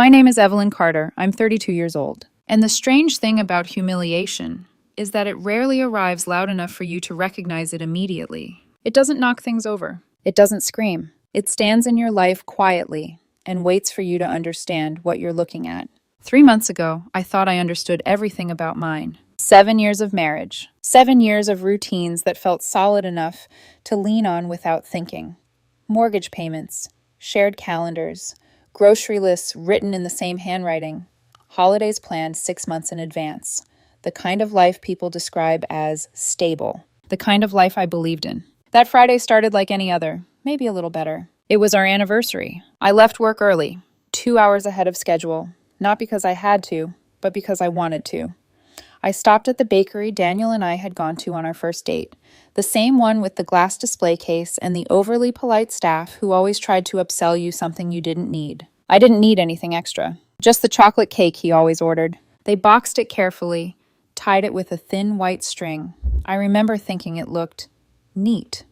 My name is Evelyn Carter. I'm 32 years old. And the strange thing about humiliation is that it rarely arrives loud enough for you to recognize it immediately. It doesn't knock things over. It doesn't scream. It stands in your life quietly and waits for you to understand what you're looking at. 3 months ago, I thought I understood everything about mine. 7 years of marriage. 7 years of routines that felt solid enough to lean on without thinking. Mortgage payments, shared calendars, grocery lists written in the same handwriting, holidays planned 6 months in advance. The kind of life people describe as stable. The kind of life I believed in. That Friday started like any other, maybe a little better. It was our anniversary. I left work early, 2 hours ahead of schedule, not because I had to, but because I wanted to. I stopped at the bakery Daniel and I had gone to on our first date, the same one with the glass display case and the overly polite staff who always tried to upsell you something you didn't need. I didn't need anything extra, just the chocolate cake he always ordered. They boxed it carefully, tied it with a thin white string. I remember thinking it looked neat,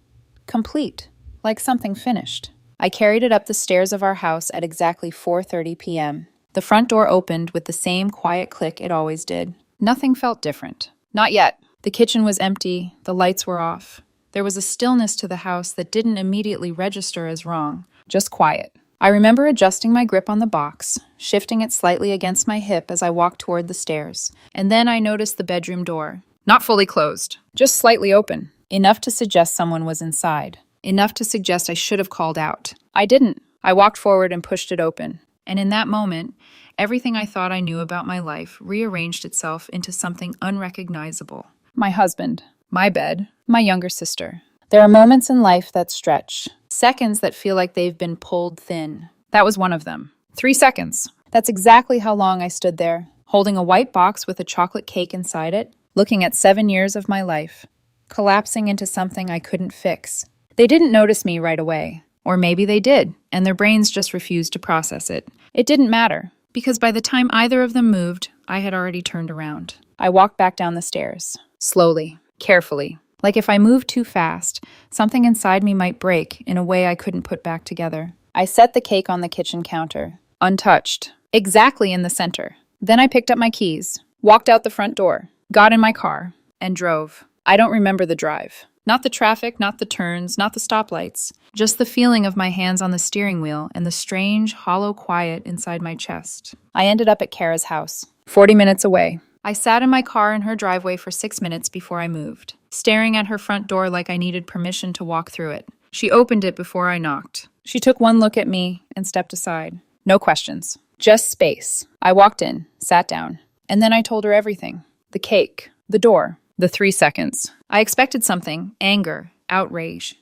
complete, like something finished. I carried it up the stairs of our house at exactly 4:30 p.m. The front door opened with the same quiet click it always did. Nothing felt different. Not yet. The kitchen was empty, the lights were off. There was a stillness to the house that didn't immediately register as wrong, just quiet. I remember adjusting my grip on the box, shifting it slightly against my hip as I walked toward the stairs, and then I noticed the bedroom door. Not fully closed, just slightly open, enough to suggest someone was inside, enough to suggest I should have called out. I didn't. I walked forward and pushed it open, and in that moment, everything I thought I knew about my life rearranged itself into something unrecognizable. My husband, my bed, my younger sister. There are moments in life that stretch, seconds that feel like they've been pulled thin. That was one of them. 3 seconds. That's exactly how long I stood there, holding a white box with a chocolate cake inside it, looking at 7 years of my life, collapsing into something I couldn't fix. They didn't notice me right away. Or maybe they did, and their brains just refused to process it. It didn't matter, because by the time either of them moved, I had already turned around. I walked back down the stairs, slowly, carefully. Like if I moved too fast, something inside me might break in a way I couldn't put back together. I set the cake on the kitchen counter, untouched, exactly in the center. Then I picked up my keys, walked out the front door, got in my car, and drove. I don't remember the drive. Not the traffic, not the turns, not the stoplights. Just the feeling of my hands on the steering wheel and the strange, hollow quiet inside my chest. I ended up at Kara's house, 40 minutes away. I sat in my car in her driveway for 6 minutes before I moved, staring at her front door like I needed permission to walk through it. She opened it before I knocked. She took one look at me and stepped aside. No questions. Just space. I walked in, sat down, and then I told her everything. The cake, the door, the 3 seconds. I expected something, anger, outrage.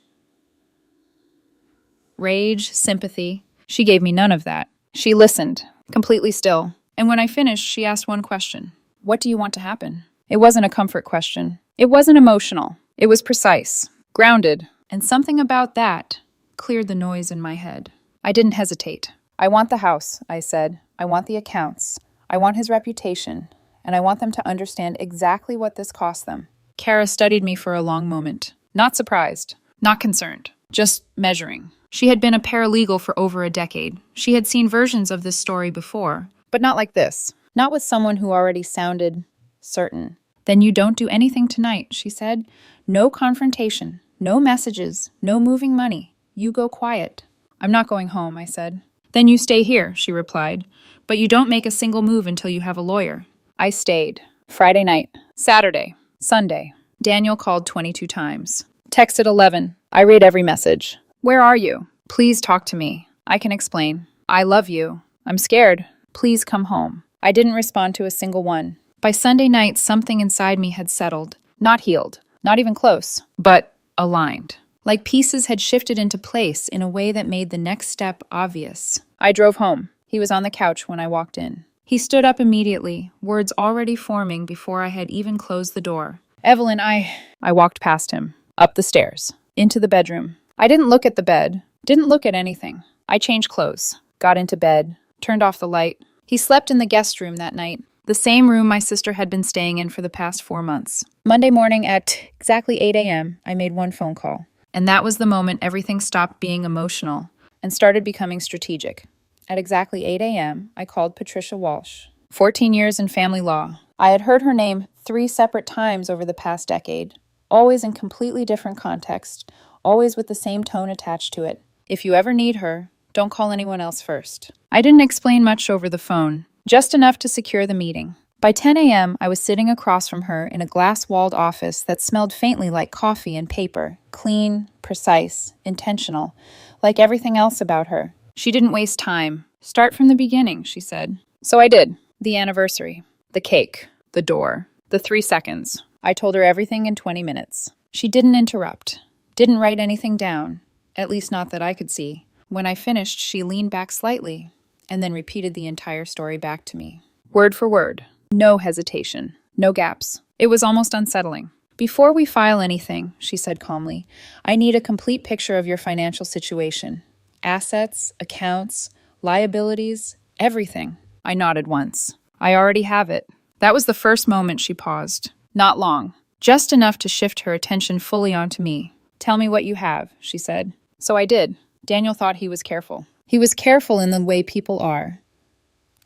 Rage, sympathy. She gave me none of that. She listened, completely still. And when I finished, she asked one question. What do you want to happen? It wasn't a comfort question. It wasn't emotional. It was precise, grounded, and something about that cleared the noise in my head. I didn't hesitate. I want the house, I said. I want the accounts. I want his reputation. And I want them to understand exactly what this cost them. Kara studied me for a long moment. Not surprised. Not concerned. Just measuring. She had been a paralegal for over a decade. She had seen versions of this story before, but not like this. Not with someone who already sounded certain. Then you don't do anything tonight, she said. No confrontation. No messages. No moving money. You go quiet. I'm not going home, I said. Then you stay here, she replied. But you don't make a single move until you have a lawyer. I stayed. Friday night. Saturday. Sunday. Daniel called 22 times. Texted 11. I read every message. Where are you? Please talk to me. I can explain. I love you. I'm scared. Please come home. I didn't respond to a single one. By Sunday night, something inside me had settled. Not healed. Not even close. But aligned. Like pieces had shifted into place in a way that made the next step obvious. I drove home. He was on the couch when I walked in. He stood up immediately, words already forming before I had even closed the door. Evelyn, I walked past him, up the stairs, into the bedroom. I didn't look at the bed, didn't look at anything. I changed clothes, got into bed, turned off the light. He slept in the guest room that night, the same room my sister had been staying in for the past 4 months. Monday morning at exactly 8 a.m., I made one phone call. And that was the moment everything stopped being emotional and started becoming strategic. At exactly 8 a.m., I called Patricia Walsh. 14 years in family law. I had heard her name 3 separate times over the past decade, always in completely different context, always with the same tone attached to it. If you ever need her, don't call anyone else first. I didn't explain much over the phone, just enough to secure the meeting. By 10 a.m., I was sitting across from her in a glass-walled office that smelled faintly like coffee and paper, clean, precise, intentional, like everything else about her. She didn't waste time. Start from the beginning, she said. So I did. The anniversary, the cake, the door, the 3 seconds. I told her everything in 20 minutes. She didn't interrupt, didn't write anything down, at least not that I could see. When I finished, she leaned back slightly and then repeated the entire story back to me. Word for word. No hesitation. No gaps. It was almost unsettling. Before we file anything, she said calmly, I need a complete picture of your financial situation. Assets, accounts, liabilities, everything. I nodded once. I already have it. That was the first moment she paused. Not long. Just enough to shift her attention fully onto me. Tell me what you have, she said. So I did. Daniel thought he was careful. He was careful in the way people are,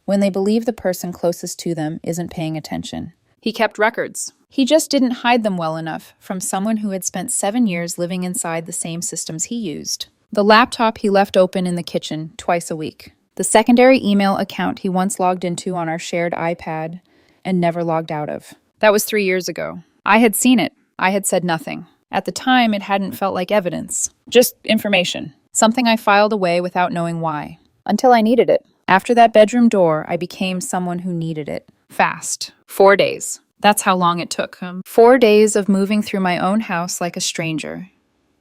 when they believe the person closest to them isn't paying attention. He kept records. He just didn't hide them well enough from someone who had spent 7 years living inside the same systems he used. The laptop he left open in the kitchen twice a week. The secondary email account he once logged into on our shared iPad and never logged out of. That was 3 years ago. I had seen it. I had said nothing. At the time, it hadn't felt like evidence. Just information. Something I filed away without knowing why. Until I needed it. After that bedroom door, I became someone who needed it. Fast. 4 days. That's how long it took. 4 days of moving through my own house like a stranger.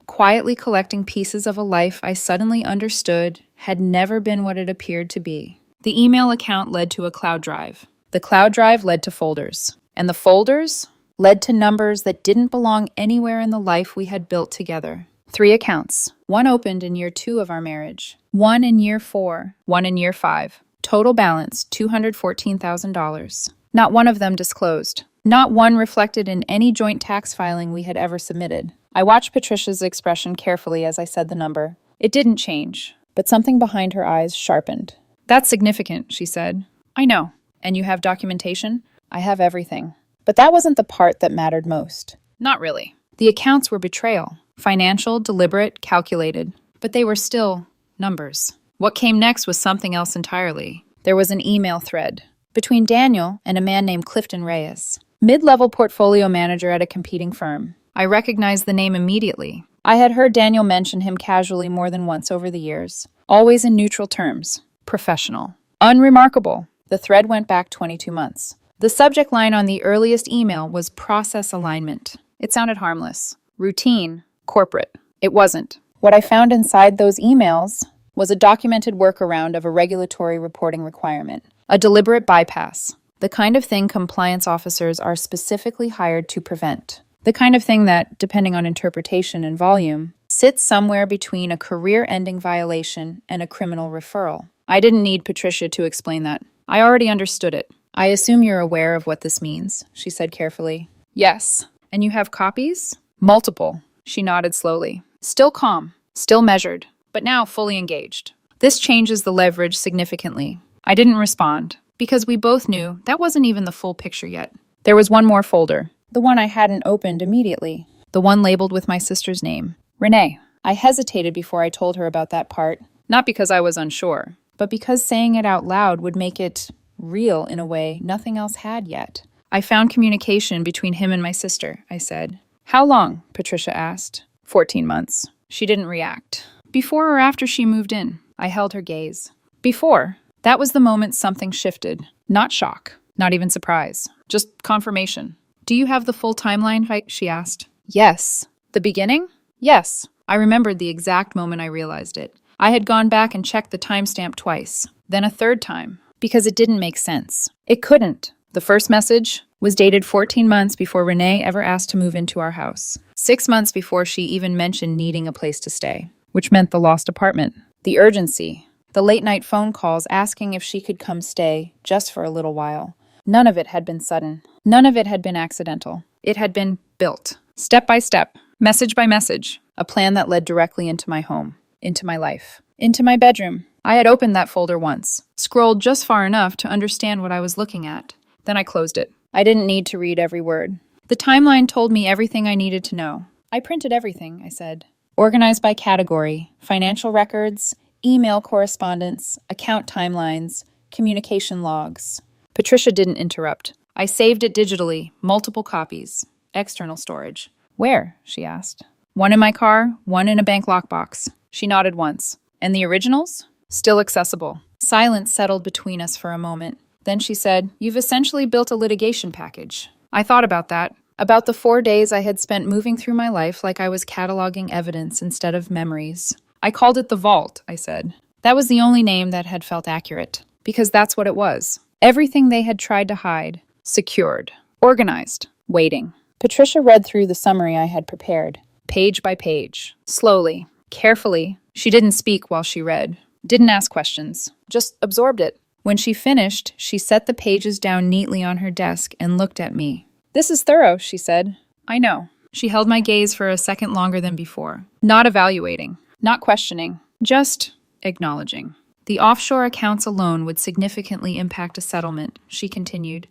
Quietly collecting pieces of a life I suddenly understood had never been what it appeared to be. The email account led to a cloud drive. The cloud drive led to folders. And the folders led to numbers that didn't belong anywhere in the life we had built together. 3 accounts. 1 opened in year 2 of our marriage. 1 in year 4. 1 in year 5. Total balance, $214,000. Not one of them disclosed. Not one reflected in any joint tax filing we had ever submitted. I watched Patricia's expression carefully as I said the number. It didn't change, but something behind her eyes sharpened. That's significant, she said. I know. And you have documentation? I have everything. But that wasn't the part that mattered most. Not really. The accounts were betrayal. Financial, deliberate, calculated. But they were still numbers. What came next was something else entirely. There was an email thread between Daniel and a man named Clifton Reyes, mid-level portfolio manager at a competing firm. I recognized the name immediately. I had heard Daniel mention him casually more than once over the years, always in neutral terms. Professional. Unremarkable. The thread went back 22 months. The subject line on the earliest email was process alignment. It sounded harmless, routine, corporate. It wasn't. What I found inside those emails was a documented workaround of a regulatory reporting requirement, a deliberate bypass, the kind of thing compliance officers are specifically hired to prevent, the kind of thing that, depending on interpretation and volume, sits somewhere between a career-ending violation and a criminal referral. I didn't need Patricia to explain that. I already understood it. I assume you're aware of what this means, she said carefully. Yes. And you have copies? Multiple. She nodded slowly. Still calm, still measured, but now fully engaged. This changes the leverage significantly. I didn't respond, because we both knew that wasn't even the full picture yet. There was one more folder, the one I hadn't opened immediately, the one labeled with my sister's name, Renee. I hesitated before I told her about that part, not because I was unsure, but because saying it out loud would make it real in a way nothing else had yet. I found communication between him and my sister, I said. How long? Patricia asked. 14 months. She didn't react. Before or after she moved in? I held her gaze. Before. That was the moment something shifted. Not shock. Not even surprise. Just confirmation. Do you have the full timeline? She asked. Yes. The beginning? Yes. I remembered the exact moment I realized it. I had gone back and checked the timestamp twice, then a third time, because it didn't make sense. It couldn't. The first message was dated 14 months before Renee ever asked to move into our house. 6 months before she even mentioned needing a place to stay, which meant the lost apartment. The urgency. The late-night phone calls asking if she could come stay just for a little while. None of it had been sudden. None of it had been accidental. It had been built. Step by step. Message by message. A plan that led directly into my home. Into my life. Into my bedroom. I had opened that folder once, scrolled just far enough to understand what I was looking at. Then I closed it. I didn't need to read every word. The timeline told me everything I needed to know. I printed everything, I said. Organized by category, financial records, email correspondence, account timelines, communication logs. Patricia didn't interrupt. I saved it digitally, multiple copies, external storage. Where? She asked. One in my car, one in a bank lockbox. She nodded once. And the originals? Still accessible. Silence settled between us for a moment. Then she said, "You've essentially built a litigation package." I thought about that. About the 4 days I had spent moving through my life like I was cataloging evidence instead of memories. I called it the vault, I said. That was the only name that had felt accurate. Because that's what it was. Everything they had tried to hide. Secured. Organized. Waiting. Patricia read through the summary I had prepared. Page by page. Slowly. Carefully. She didn't speak while she read. Didn't ask questions. Just absorbed it. When she finished, she set the pages down neatly on her desk and looked at me. "This is thorough," she said. "I know." She held my gaze for a second longer than before. Not evaluating. Not questioning. Just acknowledging. The offshore accounts alone would significantly impact a settlement, she continued.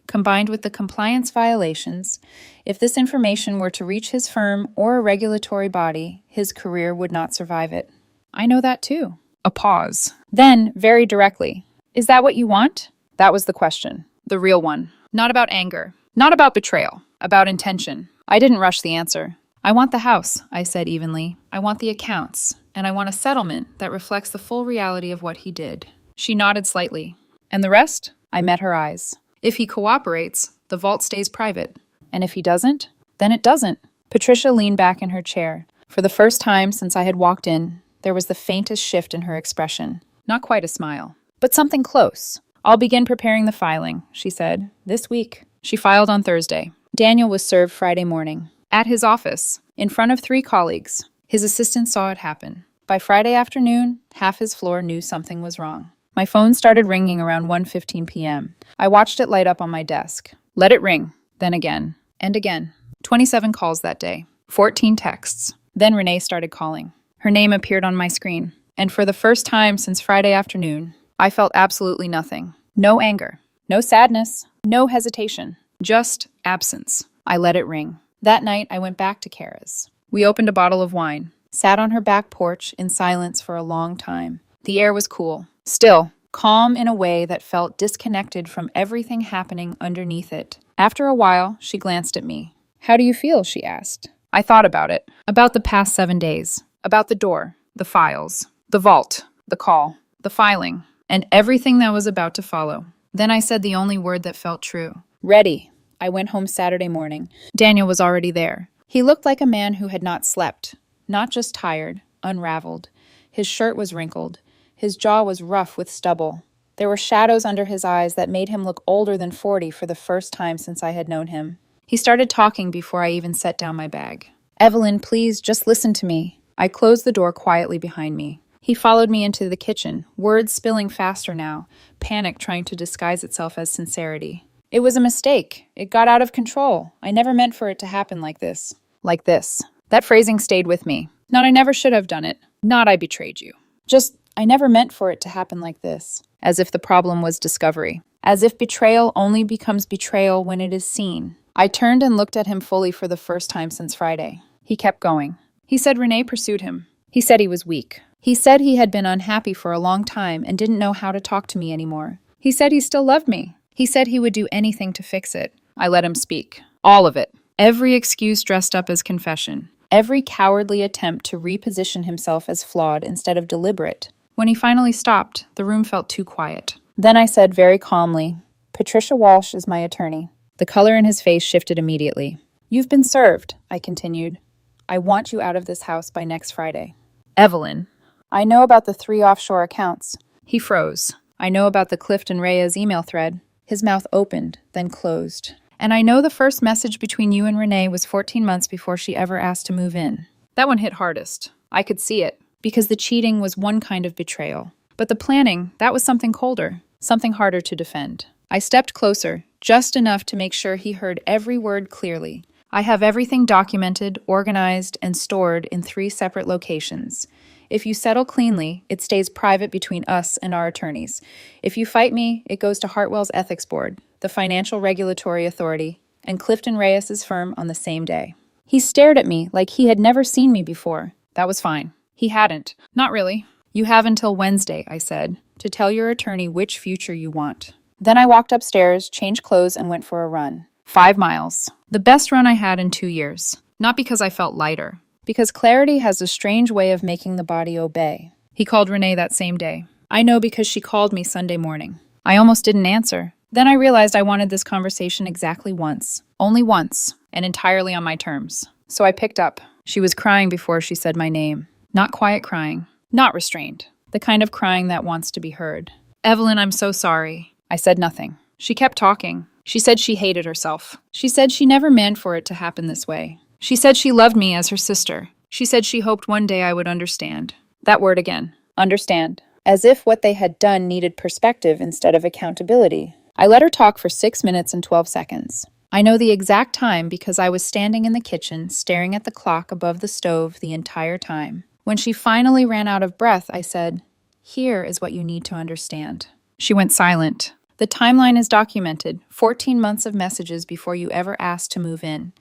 Combined with the compliance violations, if this information were to reach his firm or a regulatory body, his career would not survive it. "I know that too." A pause. Then, very directly, "Is that what you want?" That was the question. The real one. Not about anger. Not about betrayal. About intention. I didn't rush the answer. "I want the house," I said evenly. "I want the accounts. And I want a settlement that reflects the full reality of what he did." She nodded slightly. "And the rest?" I met her eyes. "If he cooperates, the vault stays private. And if he doesn't, then it doesn't." Patricia leaned back in her chair. For the first time since I had walked in, there was the faintest shift in her expression. Not quite a smile, but something close. "I'll begin preparing the filing," she said, "this week." She filed on Thursday. Daniel was served Friday morning. At his office, in front of 3 colleagues. His assistant saw it happen. By Friday afternoon, half his floor knew something was wrong. My phone started ringing around 1:15 p.m. I watched it light up on my desk. Let it ring, then again, and again. 27 calls that day, 14 texts. Then Renee started calling. Her name appeared on my screen. And for the first time since Friday afternoon, I felt absolutely nothing. No anger, no sadness, no hesitation, just absence. I let it ring. That night, I went back to Kara's. We opened a bottle of wine, sat on her back porch in silence for a long time. The air was cool, still, calm in a way that felt disconnected from everything happening underneath it. After a while, she glanced at me. "How do you feel?" she asked. I thought about it, about the past 7 days, about the door, the files, the vault, the call, the filing, and everything that was about to follow. Then I said the only word that felt true. "Ready." I went home Saturday morning. Daniel was already there. He looked like a man who had not slept, not just tired, unraveled. His shirt was wrinkled. His jaw was rough with stubble. There were shadows under his eyes that made him look older than 40 for the first time since I had known him. He started talking before I even set down my bag. "Evelyn, please, just listen to me." I closed the door quietly behind me. He followed me into the kitchen, words spilling faster now, panic trying to disguise itself as sincerity. "It was a mistake. It got out of control. I never meant for it to happen like this." Like this. That phrasing stayed with me. Not I never should have done it. Not I betrayed you. Just I never meant for it to happen like this. As if the problem was discovery. As if betrayal only becomes betrayal when it is seen. I turned and looked at him fully for the first time since Friday. He kept going. He said Renee pursued him. He said he was weak. He said he had been unhappy for a long time and didn't know how to talk to me anymore. He said he still loved me. He said he would do anything to fix it. I let him speak. All of it. Every excuse dressed up as confession. Every cowardly attempt to reposition himself as flawed instead of deliberate. When he finally stopped, the room felt too quiet. Then I said very calmly, "Patricia Walsh is my attorney." The color in his face shifted immediately. "You've been served," I continued. "I want you out of this house by next Friday." "Evelyn." "I know about the 3 offshore accounts." He froze. "I know about the Clifton Reyes email thread." His mouth opened, then closed. "And I know the first message between you and Renee was 14 months before she ever asked to move in." That one hit hardest. I could see it, because the cheating was one kind of betrayal. But the planning, that was something colder, something harder to defend. I stepped closer, just enough to make sure he heard every word clearly. "I have everything documented, organized, and stored in 3 separate locations. If you settle cleanly, it stays private between us and our attorneys. If you fight me, it goes to Hartwell's Ethics Board, the financial regulatory authority, and Clifton Reyes's firm on the same day. He stared at me like he had never seen me before. That was fine. He hadn't. Not really. You have until Wednesday, I said, to tell your attorney which future you want. Then I walked upstairs, changed clothes, and went for a run. 5 miles. The best run I had in 2 years. Not because I felt lighter. Because clarity has a strange way of making the body obey. He called Renee that same day. I know because she called me Sunday morning. I almost didn't answer. Then I realized I wanted this conversation exactly once. Only once, and entirely on my terms. So I picked up. She was crying before she said my name. Not quiet crying. Not restrained. The kind of crying that wants to be heard. Evelyn, I'm so sorry. I said nothing. She kept talking. She said she hated herself. She said she never meant for it to happen this way. She said she loved me as her sister. She said she hoped one day I would understand. That word again. Understand. As if what they had done needed perspective instead of accountability. I let her talk for 6 minutes and 12 seconds. I know the exact time because I was standing in the kitchen, staring at the clock above the stove the entire time. When she finally ran out of breath, I said, "Here is what you need to understand." She went silent. The timeline is documented, 14 months of messages before you ever asked to move in.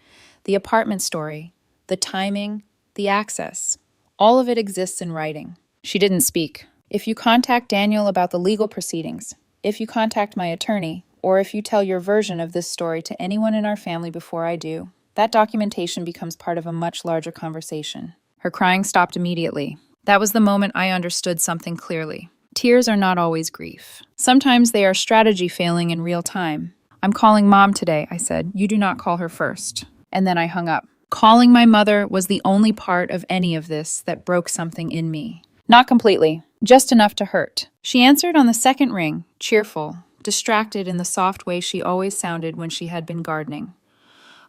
The apartment story, the timing, the access. All of it exists in writing. She didn't speak. If you contact Daniel about the legal proceedings, if you contact my attorney, or if you tell your version of this story to anyone in our family before I do, that documentation becomes part of a much larger conversation. Her crying stopped immediately. That was the moment I understood something clearly. Tears are not always grief. Sometimes they are strategy failing in real time. I'm calling Mom today, I said. You do not call her first. And then I hung up. Calling my mother was the only part of any of this that broke something in me. Not completely, just enough to hurt. She answered on the second ring, cheerful, distracted in the soft way she always sounded when she had been gardening.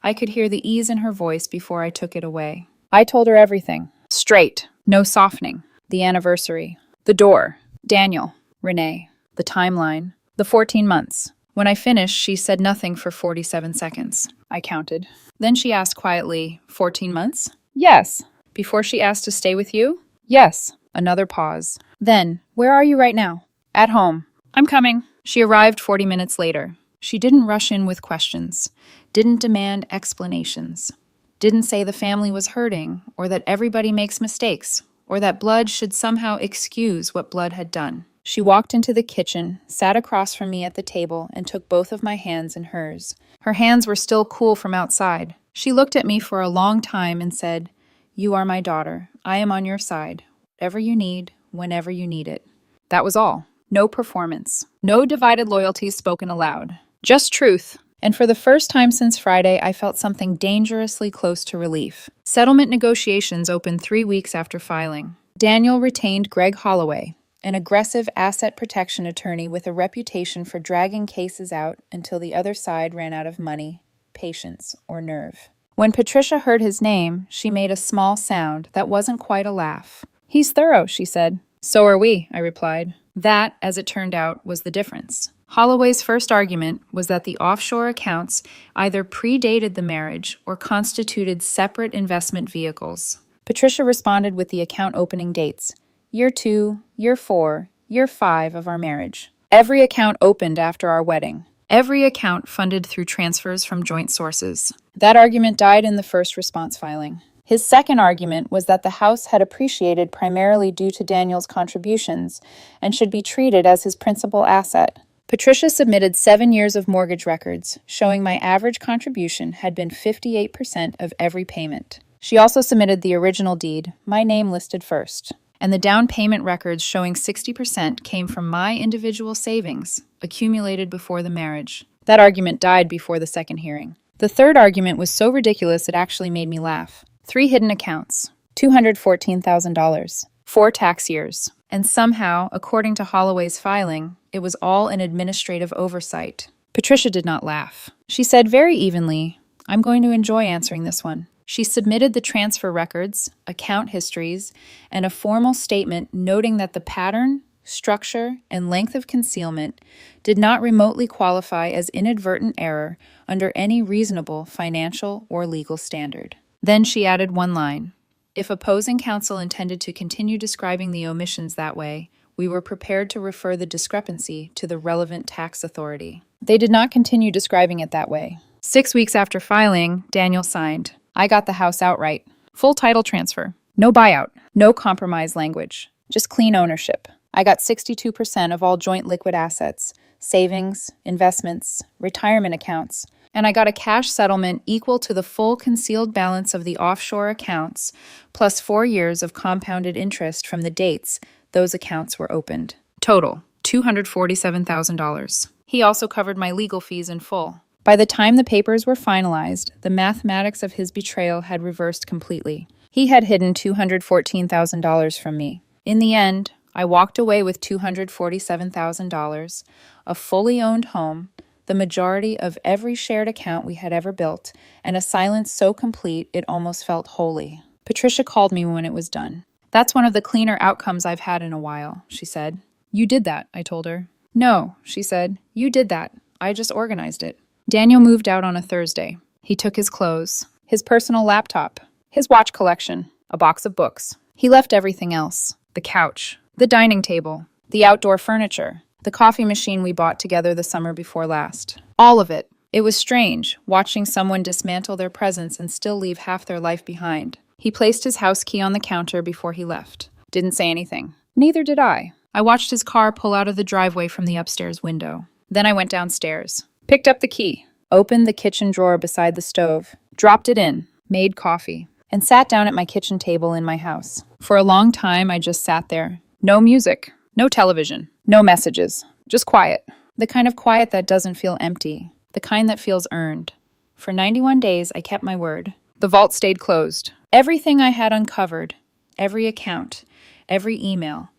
I could hear the ease in her voice before I took it away. I told her everything. Straight. No softening. The anniversary. The door. Daniel. Renee. The timeline. The 14 months. When I finished, she said nothing for 47 seconds. I counted. Then she asked quietly, 14 months? Yes. Before she asked to stay with you? Yes. Another pause. Then, where are you right now? At home. I'm coming. She arrived 40 minutes later. She didn't rush in with questions. Didn't demand explanations. Didn't say the family was hurting, or that everybody makes mistakes, or that blood should somehow excuse what blood had done. She walked into the kitchen, sat across from me at the table, and took both of my hands in hers. Her hands were still cool from outside. She looked at me for a long time and said, "You are my daughter. I am on your side. Whatever you need, whenever you need it." That was all. No performance. No divided loyalties spoken aloud. Just truth. And for the first time since Friday, I felt something dangerously close to relief. Settlement negotiations opened 3 weeks after filing. Daniel retained Greg Holloway, an aggressive asset protection attorney with a reputation for dragging cases out until the other side ran out of money, patience, or nerve. When Patricia heard his name, she made a small sound that wasn't quite a laugh. "He's thorough," she said. "So are we," I replied. That, as it turned out, was the difference. Holloway's first argument was that the offshore accounts either predated the marriage or constituted separate investment vehicles. Patricia responded with the account opening dates: year 2, year 4, year 5 of our marriage. Every account opened after our wedding. Every account funded through transfers from joint sources. That argument died in the first response filing. His second argument was that the house had appreciated primarily due to Daniel's contributions and should be treated as his principal asset. Patricia submitted 7 years of mortgage records, showing my average contribution had been 58% of every payment. She also submitted the original deed, my name listed first, and the down payment records showing 60% came from my individual savings, accumulated before the marriage. That argument died before the second hearing. The third argument was so ridiculous it actually made me laugh. 3 hidden accounts, $214,000, 4 tax years, and somehow, according to Holloway's filing, it was all an administrative oversight. Patricia did not laugh. She said very evenly, "I'm going to enjoy answering this one." She submitted the transfer records, account histories, and a formal statement noting that the pattern, structure, and length of concealment did not remotely qualify as inadvertent error under any reasonable financial or legal standard. Then she added one line, If opposing counsel intended to continue describing the omissions that way, we were prepared to refer the discrepancy to the relevant tax authority. They did not continue describing it that way. 6 weeks after filing, Daniel signed. I got the house outright. Full title transfer. No buyout. No compromise language. Just clean ownership. I got 62% of all joint liquid assets, savings, investments, retirement accounts, and I got a cash settlement equal to the full concealed balance of the offshore accounts, plus 4 years of compounded interest from the dates those accounts were opened. Total, $247,000. He also covered my legal fees in full. By the time the papers were finalized, the mathematics of his betrayal had reversed completely. He had hidden $214,000 from me. In the end, I walked away with $247,000, a fully owned home, the majority of every shared account we had ever built, and a silence so complete it almost felt holy. Patricia called me when it was done. That's one of the cleaner outcomes I've had in a while, she said. You did that, I told her. No, she said. You did that. I just organized it. Daniel moved out on a Thursday. He took his clothes, his personal laptop, his watch collection, a box of books. He left everything else. The couch, the dining table, the outdoor furniture, the coffee machine we bought together the summer before last. All of it. It was strange, watching someone dismantle their presence and still leave half their life behind. He placed his house key on the counter before he left. Didn't say anything. Neither did I. I watched his car pull out of the driveway from the upstairs window. Then I went downstairs, picked up the key, opened the kitchen drawer beside the stove, dropped it in, made coffee, and sat down at my kitchen table in my house. For a long time, I just sat there. No music, no television, no messages, just quiet. The kind of quiet that doesn't feel empty, the kind that feels earned. For 91 days, I kept my word. The vault stayed closed. Everything I had uncovered, every account, every email,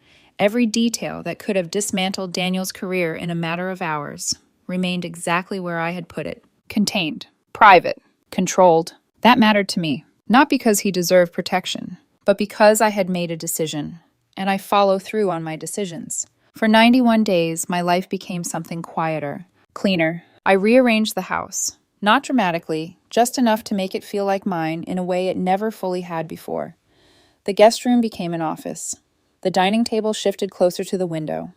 every detail that could have dismantled Daniel's career in a matter of hours, remained exactly where I had put it. Contained, private, controlled. That mattered to me, not because he deserved protection, but because I had made a decision, and I follow through on my decisions. For 91 days, my life became something quieter, cleaner. I rearranged the house, not dramatically, just enough to make it feel like mine in a way it never fully had before. The guest room became an office. The dining table shifted closer to the window.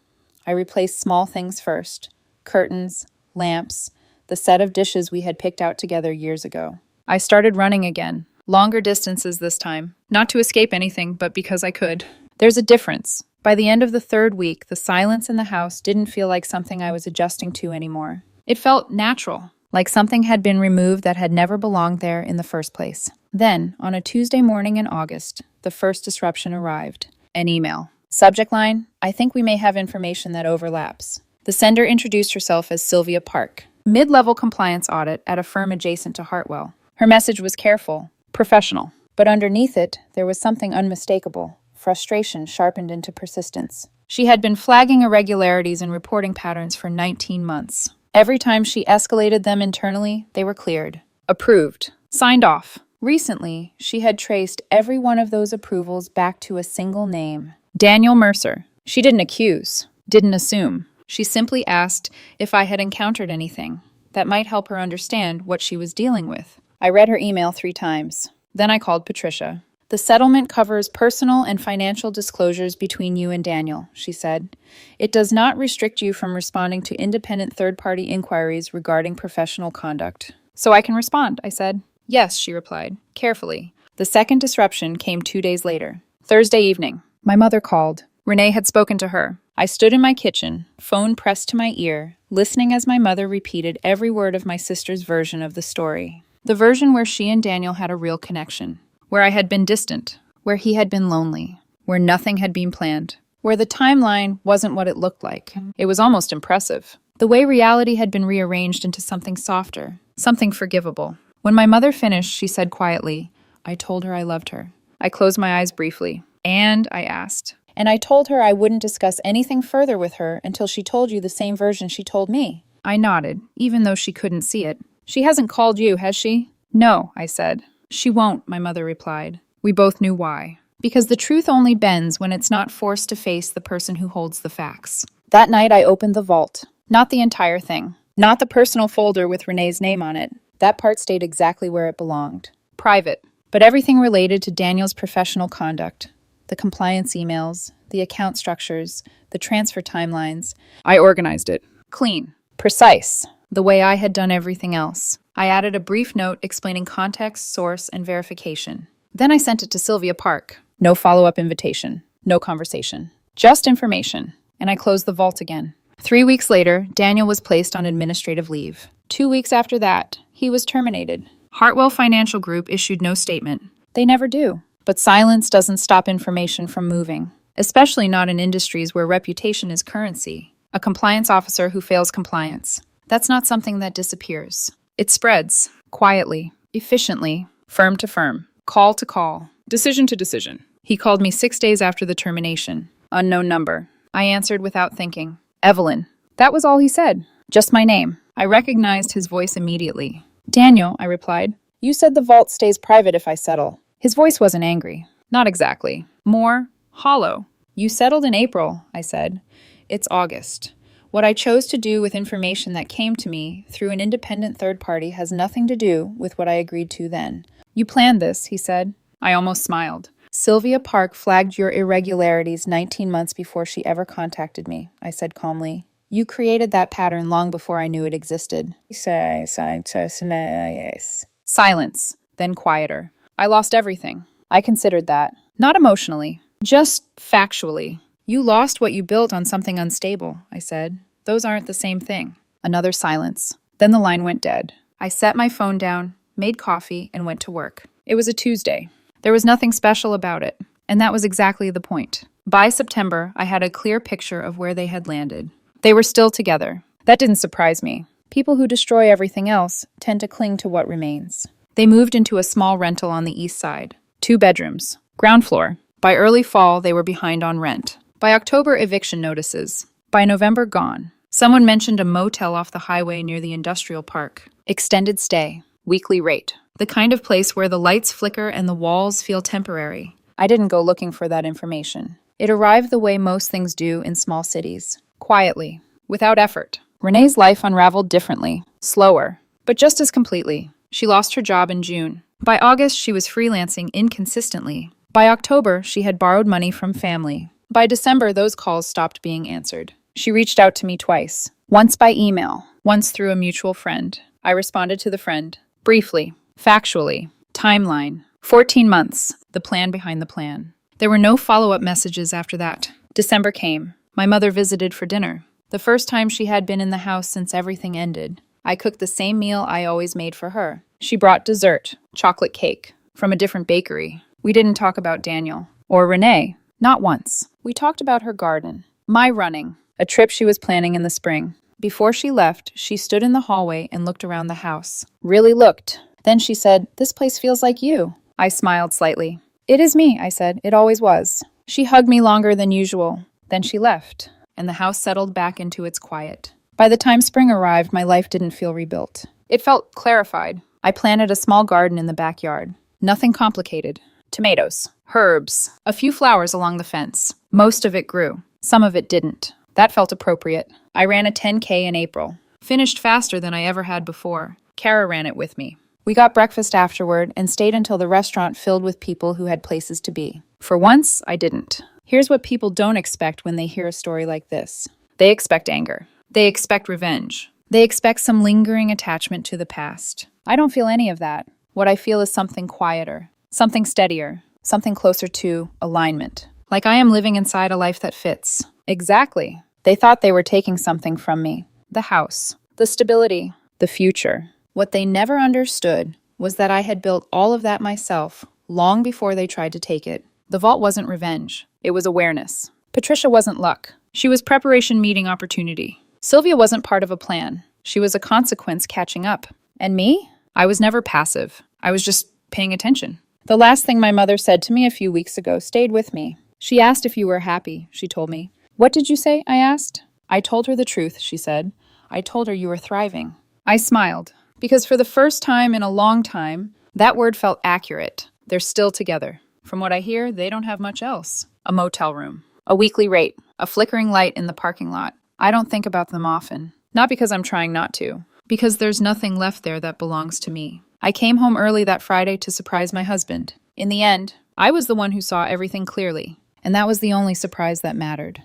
I replaced small things first: curtains, lamps, the set of dishes we had picked out together years ago. I started running again, longer distances this time, not to escape anything, but because I could. There's a difference. By the end of the 3rd week, the silence in the house didn't feel like something I was adjusting to anymore. It felt natural, like something had been removed that had never belonged there in the first place. Then, on a Tuesday morning in August, the first disruption arrived. An email. Subject line: I think we may have information that overlaps. The sender introduced herself as Sylvia Park, mid-level compliance audit at a firm adjacent to Hartwell. Her message was careful, professional, but underneath it, there was something unmistakable. Frustration sharpened into persistence. She had been flagging irregularities in reporting patterns for 19 months. Every time she escalated them internally, they were cleared, approved, signed off. Recently, she had traced every one of those approvals back to a single name: Daniel Mercer. She didn't accuse, didn't assume. She simply asked if I had encountered anything that might help her understand what she was dealing with. I read her email 3 times. Then I called Patricia. The settlement covers personal and financial disclosures between you and Daniel, she said. It does not restrict you from responding to independent third-party inquiries regarding professional conduct. So I can respond, I said. Yes, she replied, carefully. The second disruption came 2 days later. Thursday evening. My mother called. Renee had spoken to her. I stood in my kitchen, phone pressed to my ear, listening as my mother repeated every word of my sister's version of the story. The version where she and Daniel had a real connection. Where I had been distant, where he had been lonely, where nothing had been planned, where the timeline wasn't what it looked like. It was almost impressive. The way reality had been rearranged into something softer, something forgivable. When my mother finished, she said quietly, I told her I loved her. I closed my eyes briefly. And I asked. And I told her I wouldn't discuss anything further with her until she told you the same version she told me. I nodded, even though she couldn't see it. She hasn't called you, has she? No, I said. She won't, my mother replied. We both knew why. Because the truth only bends when it's not forced to face the person who holds the facts. That night I opened the vault. Not the entire thing. Not the personal folder with Renee's name on it. That part stayed exactly where it belonged. Private. But but everything related to Daniel's professional conduct. The compliance emails, the account structures, the transfer timelines. I organized it. Clean. Precise. The way I had done everything else. I added a brief note explaining context, source, and verification. Then I sent it to Sylvia Park. No follow-up invitation. No conversation. Just information. And I closed the vault again. 3 weeks later, Daniel was placed on administrative leave. 2 weeks after that, he was terminated. Hartwell Financial Group issued no statement. They never do. But silence doesn't stop information from moving, especially not in industries where reputation is currency. A compliance officer who fails compliance. That's not something that disappears. It spreads, quietly, efficiently, firm to firm, call to call, decision to decision. He called me 6 days after the termination. Unknown number. I answered without thinking. Evelyn. That was all he said. Just my name. I recognized his voice immediately. Daniel, I replied. You said the vault stays private if I settle. His voice wasn't angry. Not exactly. More hollow. You settled in April, I said. It's August. What I chose to do with information that came to me through an independent third party has nothing to do with what I agreed to then. You planned this, he said. I almost smiled. Sylvia Park flagged your irregularities 19 months before she ever contacted me, I said calmly. You created that pattern long before I knew it existed. Silence, then quieter. I lost everything. I considered that. Not emotionally, just factually. You lost what you built on something unstable, I said. Those aren't the same thing. Another silence. Then the line went dead. I set my phone down, made coffee, and went to work. It was a Tuesday. There was nothing special about it, and that was exactly the point. By September, I had a clear picture of where they had landed. They were still together. That didn't surprise me. People who destroy everything else tend to cling to what remains. They moved into a small rental on the east side. 2 bedrooms. Ground floor. By early fall, they were behind on rent. By October, eviction notices. By November, gone. Someone mentioned a motel off the highway near the industrial park. Extended stay. Weekly rate. The kind of place where the lights flicker and the walls feel temporary. I didn't go looking for that information. It arrived the way most things do in small cities. Quietly. Without effort. Renee's life unraveled differently. Slower. But just as completely. She lost her job in June. By August, she was freelancing inconsistently. By October, she had borrowed money from family. By December, those calls stopped being answered. She reached out to me twice. Once by email. Once through a mutual friend. I responded to the friend. Briefly. Factually. Timeline. 14 months. The plan behind the plan. There were no follow-up messages after that. December came. My mother visited for dinner. The first time she had been in the house since everything ended. I cooked the same meal I always made for her. She brought dessert, chocolate cake, from a different bakery. We didn't talk about Daniel. Or Renee. Not once. We talked about her garden. My running. A trip she was planning in the spring. Before she left, she stood in the hallway and looked around the house. Really looked. Then she said, "This place feels like you." I smiled slightly. "It is me," I said. "It always was." She hugged me longer than usual. Then she left, and the house settled back into its quiet. By the time spring arrived, my life didn't feel rebuilt. It felt clarified. I planted a small garden in the backyard. Nothing complicated. Tomatoes, herbs, a few flowers along the fence. Most of it grew. Some of it didn't. That felt appropriate. I ran a 10K in April. Finished faster than I ever had before. Kara ran it with me. We got breakfast afterward and stayed until the restaurant filled with people who had places to be. For once, I didn't. Here's what people don't expect when they hear a story like this. They expect anger. They expect revenge. They expect some lingering attachment to the past. I don't feel any of that. What I feel is something quieter, something steadier, something closer to alignment. Like I am living inside a life that fits. Exactly. They thought they were taking something from me. The house, the stability, the future. What they never understood was that I had built all of that myself long before they tried to take it. The vault wasn't revenge. It was awareness. Patricia wasn't luck. She was preparation meeting opportunity. Sylvia wasn't part of a plan. She was a consequence catching up. And me? I was never passive. I was just paying attention. The last thing my mother said to me a few weeks ago stayed with me. She asked if you were happy, she told me. What did you say? I asked. I told her the truth, she said. I told her you were thriving. I smiled, because for the first time in a long time, that word felt accurate. They're still together. From what I hear, they don't have much else. A motel room, a weekly rate, a flickering light in the parking lot. I don't think about them often. Not because I'm trying not to, because there's nothing left there that belongs to me. I came home early that Friday to surprise my husband. In the end, I was the one who saw everything clearly, and that was the only surprise that mattered.